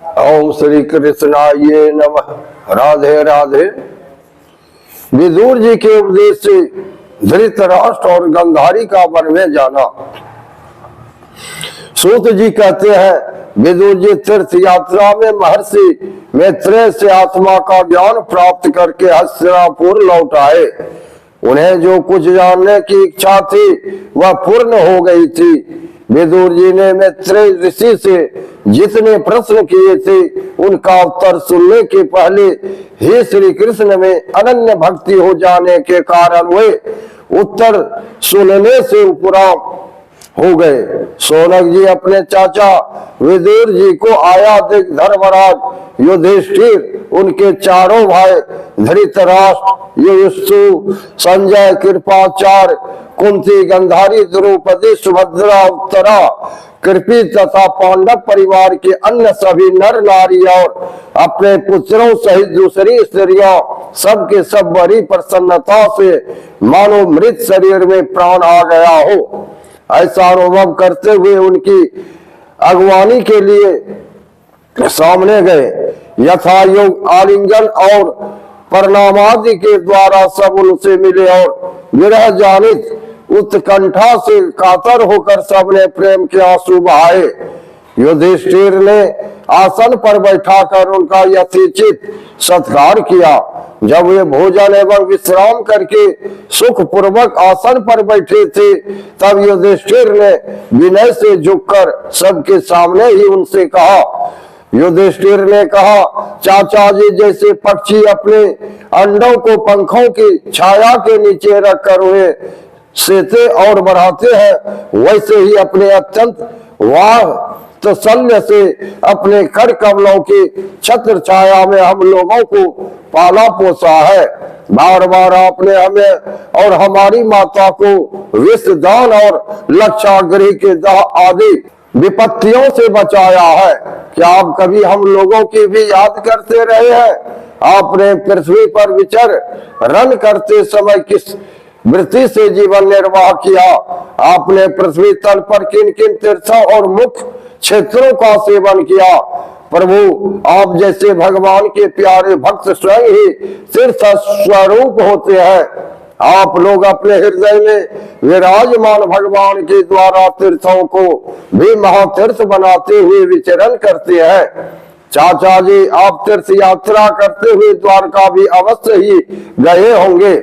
ओम श्री कृष्णाय नमः। राधे राधे। विदुर जी के उपदेश से धृतराष्ट्र और गांधारी का वन में जाना। सूत जी कहते हैं, विदुर जी तीर्थ यात्रा में महर्षि मैत्रेय से आत्मा का ज्ञान प्राप्त करके हस्तिनापुर लौट आए। उन्हें जो कुछ जानने की इच्छा थी वह पूर्ण हो गई थी। विदुर जी ने मैत्रेय ऋषि से जितने प्रश्न किए थे उनका उत्तर सुनने के पहले हे श्री कृष्ण में अनन्य भक्ति हो जाने के कारण वे उत्तर सुनने से उपराम हो गए। शौनक जी अपने चाचा विदुर जी को आया देख धर्मराज युधिष्ठिर, उनके चारों भाई धृतराष्ट्र, युधिष्ठिर, संजय, कृपाचार्य, कुंती, गांधारी, द्रौपदी, सुभद्रा, उत्तरा, कृपी तथा पांडव परिवार के अन्य सभी नर नारी और अपने पुत्रों सहित दूसरी स्त्रियां सबके सब बड़ी प्रसन्नता से मानो मृत शरीर में प्राण आ गया हो ऐसा अनुभव करते हुए उनकी अगवानी के लिए सामने गए। यथायोग आलिंगन और प्रणामादि के द्वारा सब उनसे मिले और विरह जानित उत्कंठा से कातर होकर सबने प्रेम के आंसू बहाए। युधिष्ठिर ने आसन पर बैठाकर उनका यथोचित सत्कार किया। जब वे भोजन एवं विश्राम करके सुख पूर्वक आसन पर बैठे थे तब युधिष्ठिर ने विनय से झुककर सबके सामने ही उनसे कहा। युधिष्ठिर ने कहा, चाचा जी जैसे पक्षी अपने अंडों को पंखों की छाया के नीचे रखकर हुए सेते और बढ़ाते हैं, वैसे ही अपने अत्यंत तसल्य से अपने कर कमलों की छत्र छाया में हम लोगों को पाला पोसा है। बार बार आपने हमें और हमारी माता को विष दान और लक्षागृह के दाह आदि विपत्तियों से बचाया है। क्या आप कभी हम लोगों की भी याद करते रहे हैं? आपने पृथ्वी पर विचर रन करते समय किस वृत्ति से जीवन निर्वाह किया? आपने पृथ्वी तल पर किन किन तीर्थों और मुख्य क्षेत्रों का सेवन किया? प्रभु, आप जैसे भगवान के प्यारे भक्त स्वयं ही तीर्थ स्वरूप होते हैं। आप लोग अपने हृदय में विराजमान भगवान के द्वारा तीर्थों को भी महातीर्थ बनाते हुए विचरण करते हैं। चाचा जी, आप तीर्थ यात्रा करते हुए द्वारका भी अवश्य ही गए होंगे।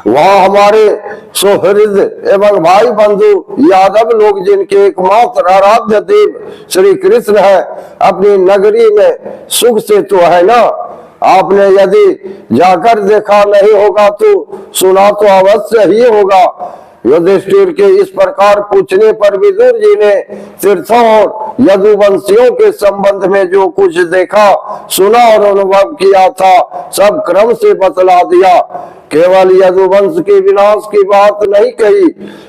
वहाँ हमारे सुहृद एवं भाई बंधु यादव लोग जिनके एकमात्र आराध्य देव श्री कृष्ण है, अपनी नगरी में सुख से तो है ना? आपने यदि जाकर देखा नहीं होगा तो सुना तो अवश्य ही होगा। युधिष्ठिर के इस प्रकार पूछने पर विदुर जी ने तीर्थों और यदुवंशियों के संबंध में जो कुछ देखा, सुना और अनुभव किया था सब क्रम से बतला दिया। केवल यदुवंश के विनाश की बात नहीं कही।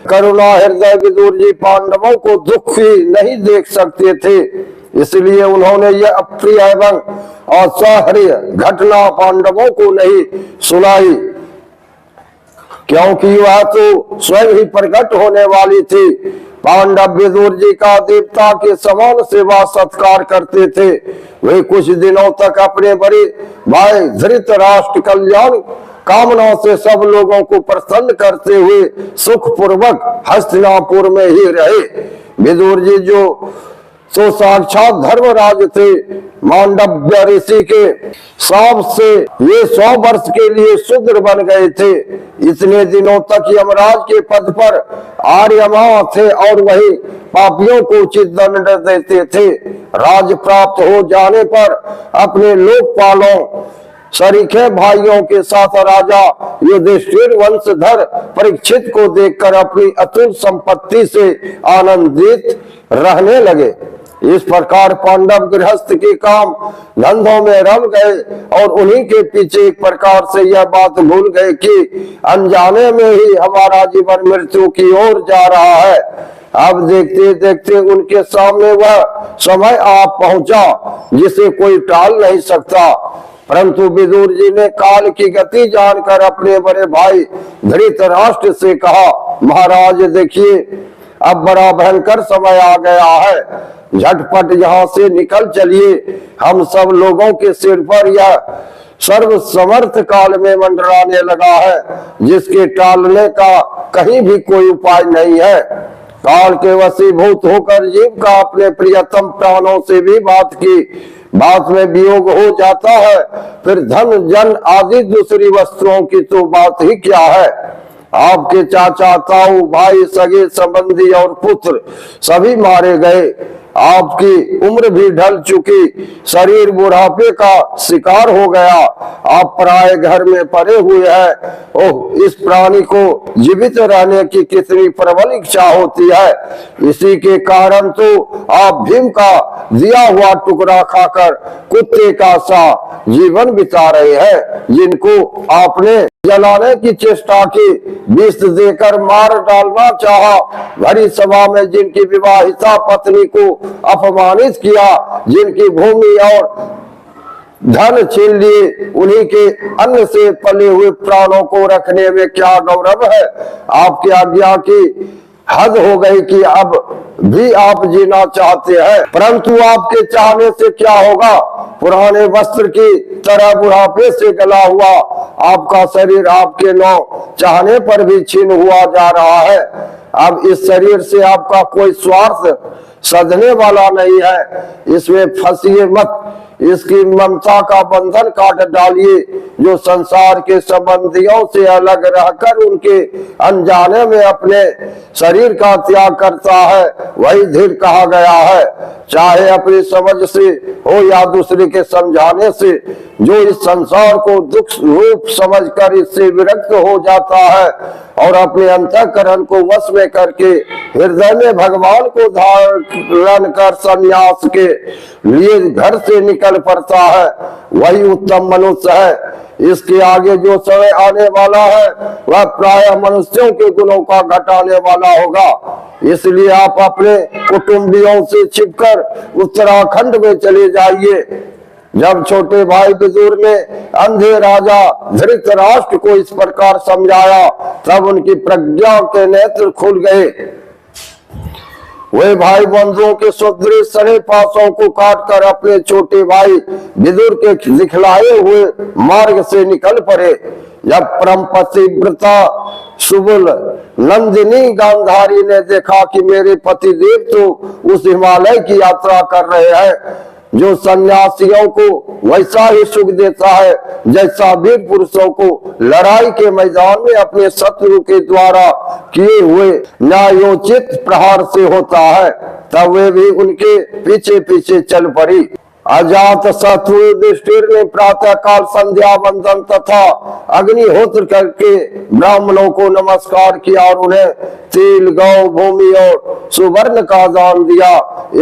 करुणा हृदय विदुर जी पांडवों को दुखी नहीं देख सकते थे, इसलिए उन्होंने यह अप्रिय एवं असह्य घटना पांडवों को नहीं सुनाई, क्योंकि वह तो स्वयं ही प्रकट होने वाली थी। पांडव विदुर जी का देवता के समान सेवा सत्कार करते थे। वे कुछ दिनों तक अपने बड़े भाई धृतराष्ट्र कल्याण कामना से सब लोगों को प्रसन्न करते हुए सुख पूर्वक हस्तिनापुर में ही रहे। विदुर जी जो तो साक्षात धर्मराज थे, मांडव्य ऋषि के शाप से ये 100 वर्ष के लिए शूद्र बन गए थे। इतने दिनों तक यमराज के पद पर आर्यमा थे और वही पापियों को उचित दंड देते थे। राज प्राप्त हो जाने पर अपने लोकपालों सरीखे भाइयों के साथ राजा युधिष्ठिर वंशधर परीक्षित को देखकर अपनी अतुल संपत्ति से आनंदित रहने लगे। इस प्रकार पांडव गृहस्थ के काम धंधों में रम गए और उन्हीं के पीछे एक प्रकार से यह बात भूल गए कि अनजाने में ही हमारा जीवन मृत्यु की ओर जा रहा है। अब देखते देखते उनके सामने वह समय आ पहुंचा जिसे कोई टाल नहीं सकता। परंतु विदुर जी ने काल की गति जानकर अपने बड़े भाई धृतराष्ट्र से कहा, महाराज देखिए, अब बड़ा भयंकर समय आ गया है। झटपट यहाँ से निकल चलिए। हम सब लोगों के सिर पर यह सर्व समर्थ काल में मंडराने लगा है, जिसके टालने का कहीं भी कोई उपाय नहीं है। काल के वशीभूत होकर जीव का अपने प्रियतम प्राणों से भी बात में वियोग हो जाता है, फिर धन जन आदि दूसरी वस्तुओं की तो बात ही क्या है। आपके चाचा, ताऊ, भाई, सगे संबंधी और पुत्र सभी मारे गए। आपकी उम्र भी ढल चुकी, शरीर बुढ़ापे का शिकार हो गया। आप पराये घर में पड़े हुए हैं। ओह, इस प्राणी को जीवित रहने की कितनी प्रबल इच्छा होती है। इसी के कारण तो आप भीम का दिया हुआ टुकड़ा खाकर कुत्ते का सा जीवन बिता रहे हैं, जिनको आपने जलाने की चेष्टा की, विष देकर मार डालना चाहा। भरी सभा में जिनकी विवाहिता पत्नी को अपमानित किया, जिनकी भूमि और धन छीन लिए, उन्हीं के अन्न से पले हुए प्राणों को रखने में क्या गौरव है। आपकी आज्ञा की हद हो गई कि अब भी आप जीना चाहते हैं, परंतु आपके चाहने से क्या होगा। पुराने वस्त्र की तरह बुढ़ापे से गला हुआ आपका शरीर आपके नौ चाहने पर भी छीन हुआ जा रहा है। अब इस शरीर से आपका कोई स्वार्थ सधने वाला नहीं है। इसमें फंसिए मत, इसकी ममता का बंधन काट डालिए। जो संसार के संबंधियों से अलग रहकर उनके अनजाने में अपने शरीर का त्याग करता है, वही धीर कहा गया है। चाहे अपनी समझ से हो या दूसरे के समझाने से, जो इस संसार को दुख रूप समझकर इससे विरक्त हो जाता है और अपने अंतःकरण को वश में करके हृदय में भगवान को धारण कर संन्यास के लिए घर से निकल पड़ता है, वही उत्तम मनुष्य है। इसके आगे जो समय आने वाला है वह प्रायः मनुष्यों के गुणों का घटाने वाला होगा। इसलिए आप अपने कुटुंबियों से छिपकर उत्तराखंड में चले जाइए। जब छोटे भाई विदुर ने अंधे राजा धृतराष्ट्र को इस प्रकार समझाया, तब उनकी प्रज्ञा के नेत्र खुल गए। वे भाई बंधुओं के सुदृढ़ सड़े पासों को काटकर अपने छोटे भाई विदुर के दिखलाए हुए मार्ग से निकल पड़े। जब परम पतिव्रता सुबुल नंदिनी गांधारी ने देखा कि मेरे पतिदेव तो उस हिमालय की यात्रा कर रहे हैं, जो सन्यासियों को वैसा ही सुख देता है जैसा वीर पुरुषों को लड़ाई के मैदान में अपने शत्रु के द्वारा किए हुए न्यायोचित प्रहार से होता है, तब वे भी उनके पीछे पीछे चल पड़ी। अजात शत्रु युधिष्ठिर ने प्रातः काल संध्या वंदन तथा अग्निहोत्र करके ब्राह्मणों को नमस्कार किया और उन्हें तिल, गौ, भूमि और सुवर्ण का दान दिया।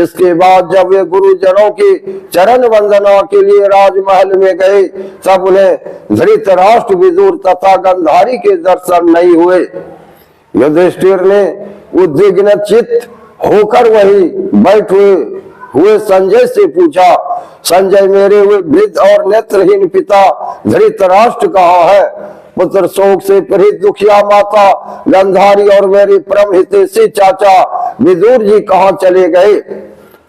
इसके बाद जब वे गुरुजनों की चरण वंदना के लिए राजमहल में गए, तब उन्हें धृतराष्ट्र, विदुर तथा गंधारी के दर्शन नहीं हुए। युधिष्ठिर ने उद्विग्न चित्त होकर वही बैठे हुए संजय से पूछा, संजय, मेरे हुए वृद्ध और नेत्रहीन पिता धृतराष्ट्र कहाँ है। पुत्र शोक से पीड़ित दुखिया माता गंधारी और मेरे परम हितैषी चाचा विदुर जी कहाँ चले गए।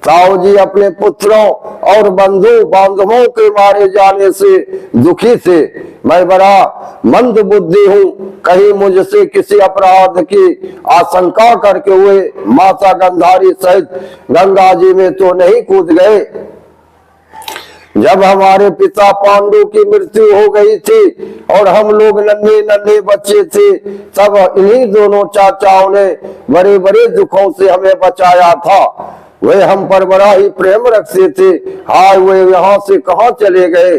ताऊ जी अपने पुत्रों और बंधु बांधवों के मारे जाने से दुखी थे। मैं बड़ा मंद बुद्धि हूँ, कहीं मुझसे किसी अपराध की आशंका करके हुए माता गंधारी सहित गंगा जी में तो नहीं कूद गए। जब हमारे पिता पांडु की मृत्यु हो गई थी और हम लोग नन्हे नन्हे बच्चे थे, तब इन्हीं दोनों चाचाओं ने बड़े बड़े दुखों से हमें बचाया था। वे हम पर बड़ा ही प्रेम रखते थे। हाय, वे यहाँ से कहाँ चले गए।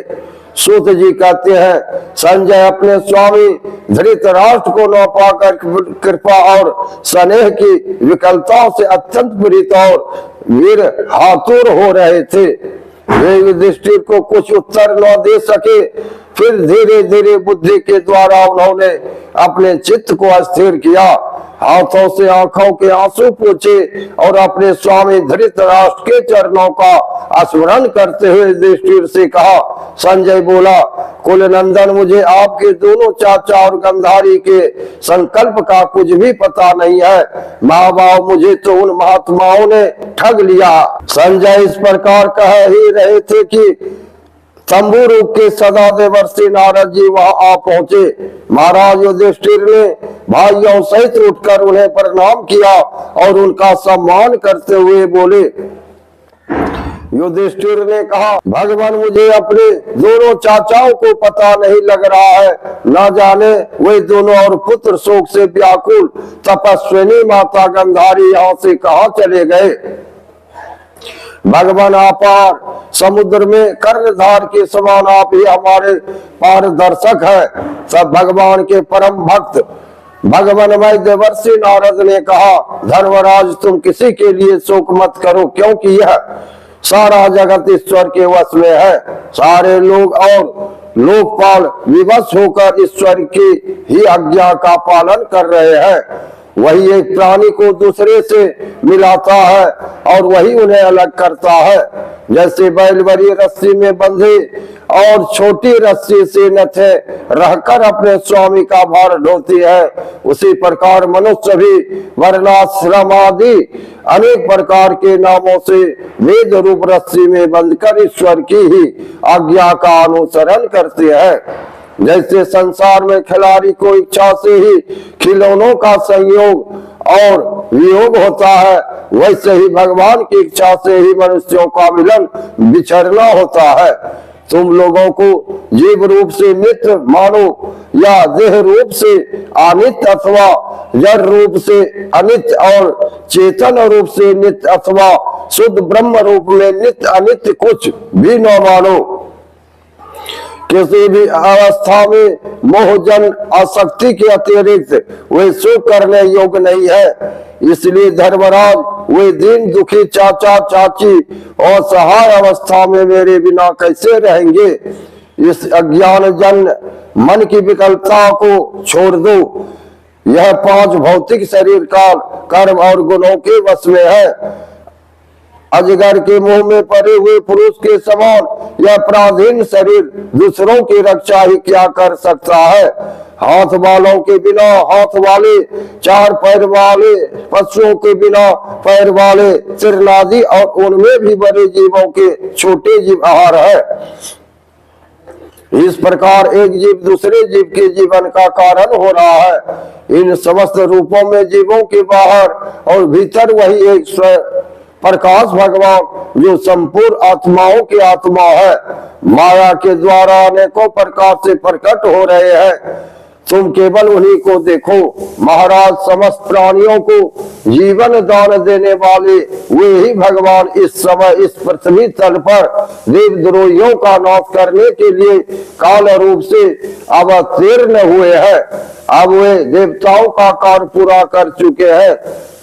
सूत जी कहते हैं, संजय अपने स्वामी धृतराष्ट्र को न पाकर कृपा और स्नेह की विकलताओं से अत्यंत पीड़ित और वीर हातुर हो रहे थे। वे युधिष्ठिर को कुछ उत्तर न दे सके। फिर धीरे धीरे बुद्धि के द्वारा उन्होंने अपने चित्त को अस्थिर किया। हाथों से आंखों के आंसू पोंछे और अपने स्वामी धृतराष्ट्र के चरणों का स्मरण करते हुए युधिष्ठिर से कहा। संजय बोला, कुलनंदन, मुझे आपके दोनों चाचा और गांधारी के संकल्प का कुछ भी पता नहीं है। माँ बाप, मुझे तो उन महात्माओं ने ठग लिया। संजय इस प्रकार कह ही रहे थे कि शंभु रूप के सदा देवर्षि नारद जी वहां आ पहुंचे। महाराज युधिष्ठिर ने भाइयों सहित उठकर उन्हें प्रणाम किया और उनका सम्मान करते हुए बोले। युधिष्ठिर ने कहा, भगवान, मुझे अपने दोनों चाचाओं को पता नहीं लग रहा है। न जाने वे दोनों और पुत्र शोक से व्याकुल तपस्विनी माता गांधारी यहाँ से कहाँ चले गए। भगवान, अपार समुद्र में कर्णधार के समान आप ही हमारे पारदर्शक है। सब भगवान के परम भक्त भगवानमय देवर्षि नारद ने कहा, धर्मराज, तुम किसी के लिए शोक मत करो, क्योंकि यह सारा जगत ईश्वर के वश में है। सारे लोग और लोकपाल विवश होकर ईश्वर की ही आज्ञा का पालन कर रहे हैं। वही एक प्राणी को दूसरे से मिलाता है और वही उन्हें अलग करता है। जैसे बैल बड़ी रस्सी में बंधे और छोटी रस्सी से नथे रहकर अपने स्वामी का भार ढोती है, उसी प्रकार मनुष्य भी वर्णाश्रम आदि अनेक प्रकार के नामों से वेद रूप रस्सी में बंधकर ईश्वर की ही आज्ञा का अनुसरण करते हैं। जैसे संसार में खिलाड़ी को इच्छा से ही खिलौनों का संयोग और वियोग होता है, वैसे ही भगवान की इच्छा से ही मनुष्यों का मिलन बिछड़ना होता है। तुम लोगों को जीव रूप से नित्य मानो या देह रूप से अनित्य अथवा जड़ रूप से अनित्य और चेतन रूप से नित्य अथवा शुद्ध ब्रह्म रूप में नित्य अनित्य कुछ भी न मानो। किसी भी अवस्था में मोहजन आसक्ति के अतिरिक्त वे सुख करने योग्य नहीं है। इसलिए धर्मराज, वे दीन दुखी चाचा चाची और सहाय अवस्था में मेरे बिना कैसे रहेंगे। इस अज्ञान जन मन की विकलता को छोड़ दो। यह 5 भौतिक शरीर काल कर्म और गुणों के वश में है। अजगर के मुंह में पड़े हुए पुरुष के समान यह पराधीन शरीर दूसरों की रक्षा ही क्या कर सकता है। हाथ वालों के बिना हाथ वाले, 4 पैर वाले पशुओं के बिना पैर वाले सिरनादी और उनमें भी बड़े जीवों के छोटे जीव आहार है। इस प्रकार एक जीव दूसरे जीव के जीवन का कारण हो रहा है। इन समस्त रूपों में जीवों के बाहर और भीतर वही एक प्रकाश भगवान जो संपूर्ण आत्माओं की आत्मा है, माया के द्वारा अनेकों प्रकार से प्रकट हो रहे हैं। तुम केवल उन्हीं को देखो। महाराज, समस्त प्राणियों को जीवन दान देने वाले वे ही भगवान इस समय इस पृथ्वी तल पर देवद्रोहियों का नाश करने के लिए काल रूप से अवतीर्ण हुए हैं। अब वे देवताओं का कार्य पूरा कर चुके हैं।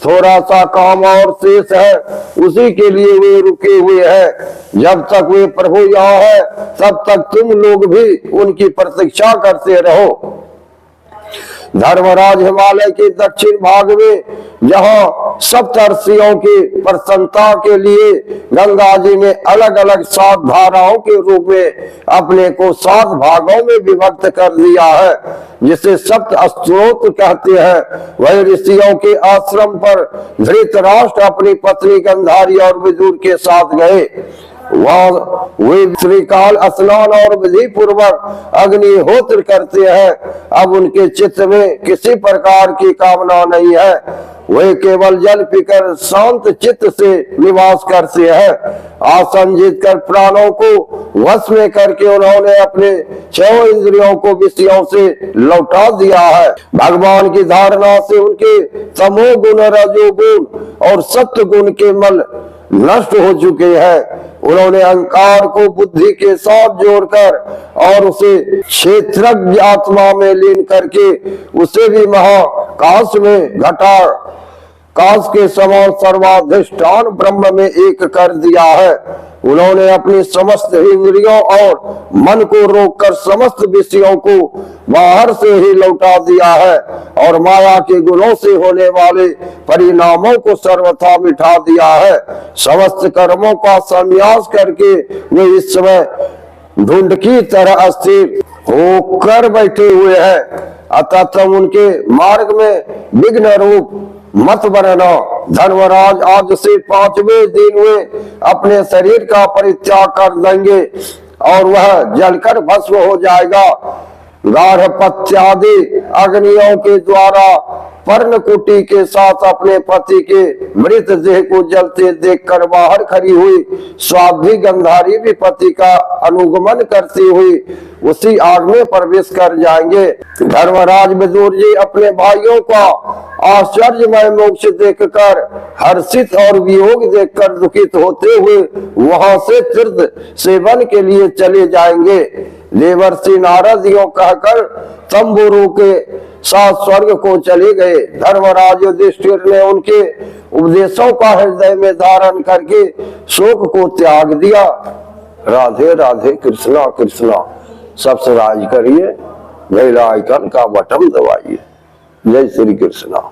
थोड़ा सा काम और शेष है, उसी के लिए वे रुके हुए हैं। जब तक वे प्रभु यहाँ है, तब तक तुम लोग भी उनकी प्रतीक्षा करते रहो। धर्मराज, हिमालय के दक्षिण भाग में जहाँ सप्तर्षियों की प्रसन्नता के लिए गंगा जी ने अलग अलग 7 धाराओं के रूप में अपने को 7 भागों में विभक्त कर दिया है, जिसे सप्त स्त्रोत कहते हैं, वह ऋषियों के आश्रम पर धृतराष्ट्र अपनी पत्नी गांधारी और विदुर के साथ गए। वहाँ वे श्रीकाल स्नान और विधि पूर्वक अग्निहोत्र करते हैं। अब उनके चित्त में किसी प्रकार की कामना नहीं है। वे केवल जल पीकर शांत चित्त से निवास करते हैं। आसन जीत कर प्राणों को वश में करके उन्होंने अपने 6 इंद्रियों को विषयों से लौटा दिया है। भगवान की धारणा से उनके तमो गुण, रजोगुण और सत्य गुण के मल नष्ट हो चुके हैं। उन्होंने अहंकार को बुद्धि के साथ जोड़कर और उसे क्षेत्रज्ञ आत्मा में लीन करके उसे भी महाकाश में घटा काश के समान सर्वाधिष्ठान ब्रह्म में एक कर दिया है। उन्होंने अपनी समस्त इंद्रियों और मन को रोककर समस्त विषयों को बाहर से ही लौटा दिया है और माया के गुणों से होने वाले परिणामों को सर्वथा मिटा दिया है। समस्त कर्मों का संन्यास करके वे इस समय ढूंढ की तरह अस्थिर होकर बैठे हुए हैं। अतः तुम उनके मार्ग में विघ्न रूप मत बनना। धर्मराज, आज से 5वें दिन वे अपने शरीर का परित्याग कर देंगे और वह जलकर भस्म हो जाएगा। गार्हपत्यादि अग्नियों के द्वारा पर्णकुटी के साथ अपने पति के मृत देह को जलते देखकर बाहर खड़ी हुई स्वाध्वी गंधारी भी पति का अनुगमन करती हुई उसी आग में प्रवेश कर जाएंगे। धर्मराज विदुर जी अपने भाइयों का आश्चर्यमय मोक्ष देखकर हर्षित और वियोग देखकर दुखित होते हुए वहां से तीर्थ सेवन के लिए चले जाएंगे। देवर्षि नारद यो कहकर तंबुरों के साथ स्वर्ग को चले गए। धर्मराज युधिष्ठिर ने उनके उपदेशों का हृदय में धारण करके शोक को त्याग दिया। राधे राधे, कृष्णा कृष्णा। सब्सक्राइब करिए, बेल आइकन का बटन दबाइए। जय श्री कृष्णा।